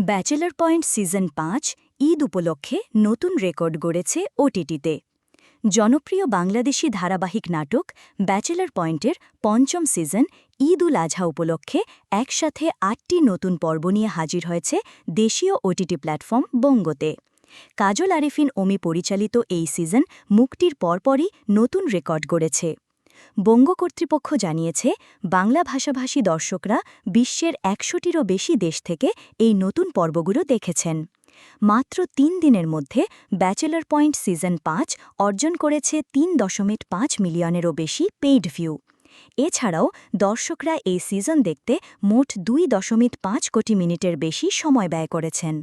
Bachelor point season ৫ Eid উপলক্ষে নতুন record গড়েছে ওটিটিতে। জনপ্রিয় বাংলাদেশি ধারাবাহিক নাটক ব্যাচেলর পয়েন্টের পঞ্চম সিজন ঈদ উল আজহা উপলক্ষে একসাথে ৮টি নতুন পর্ব নিয়ে হাজির হয়েছে দেশীয় ওটিটি প্ল্যাটফর্ম বঙ্গতে। কাজল আরেফিন অমি পরিচালিত এই সিজন মুক্তির পরপরই নতুন রেকর্ড গড়েছে। বঙ্গ কর্তৃপক্ষ জানিয়েছে, বাংলা ভাষাভাষী দর্শকরা বিশ্বের ১০০টিরও বেশি দেশ থেকে এই নতুন পর্বগুলো দেখেছেন। মাত্র ৩ দিনের মধ্যে ব্যাচেলর পয়েন্ট সিজন ৫ অর্জন করেছে ৩.৫ মিলিয়নেরও বেশি পেইড ভিউ। এছাড়াও দর্শকরা এই সিজন দেখতে মোট ২.৫ কোটি মিনিটের বেশি সময় ব্যয় করেছেন।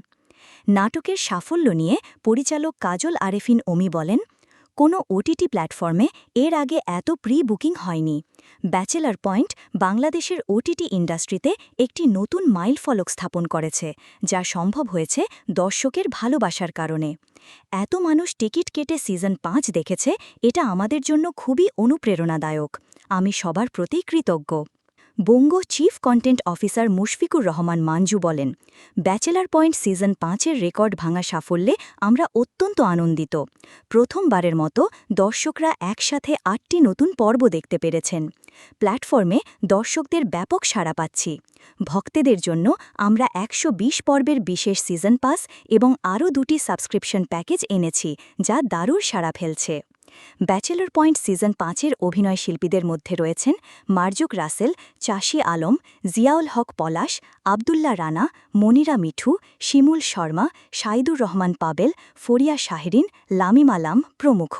নাটকের সাফল্য নিয়ে পরিচালক কাজল আরেফিন অমি বলেন, কোনো ওটিটি প্ল্যাটফর্মে এর আগে এত প্রি বুকিং হয়নি। ব্যাচেলর পয়েন্ট বাংলাদেশের ওটিটি ইন্ডাস্ট্রিতে একটি নতুন মাইলফলক স্থাপন করেছে, যা সম্ভব হয়েছে দর্শকের ভালোবাসার কারণে। এত মানুষ টিকিট কেটে সিজন ৫ দেখেছে, এটা আমাদের জন্য খুবই অনুপ্রেরণাদায়ক। আমি সবার প্রতি কৃতজ্ঞ। Bongo chief content officer Mushfiqur Rahman Manju বলেন, ব্যাচেলর পয়েন্ট সিজন ৫-এর রেকর্ড ভাঙা সাফল্যে আমরা অত্যন্ত আনন্দিত। প্রথমবারের মতো দর্শকরা একসাথে ৮টি নতুন পর্ব দেখতে পেরেছেন। প্ল্যাটফর্মে দর্শকদের ব্যাপক সাড়া পাচ্ছি। ভক্তদের জন্য আমরা ১২০ পর্বের বিশেষ সিজন পাস এবং আরও ২টি সাবস্ক্রিপশন প্যাকেজ এনেছি, যা দারুণ সাড়া ফেলছে। ব্যাচেলর পয়েন্ট সিজন ৫-এর অভিনয় শিল্পীদের মধ্যে রয়েছেন মারজুক রাসেল, চাষী আলম, জিয়াউল হক পলাশ, আবদুল্লাহ রানা, মনিরা মিঠু, শিমুল শর্মা, সাইদুর রহমান পাবেল, ফরিয়া শাহরিন, লামিম আলাম প্রমুখ।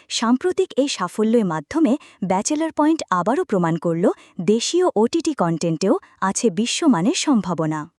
সাম্প্রতিক এই সাফল্যের মাধ্যমে ব্যাচেলর পয়েন্ট আবারও প্রমাণ করল, দেশীয় ওটিটি কন্টেন্টেও আছে বিশ্বমানের সম্ভাবনা।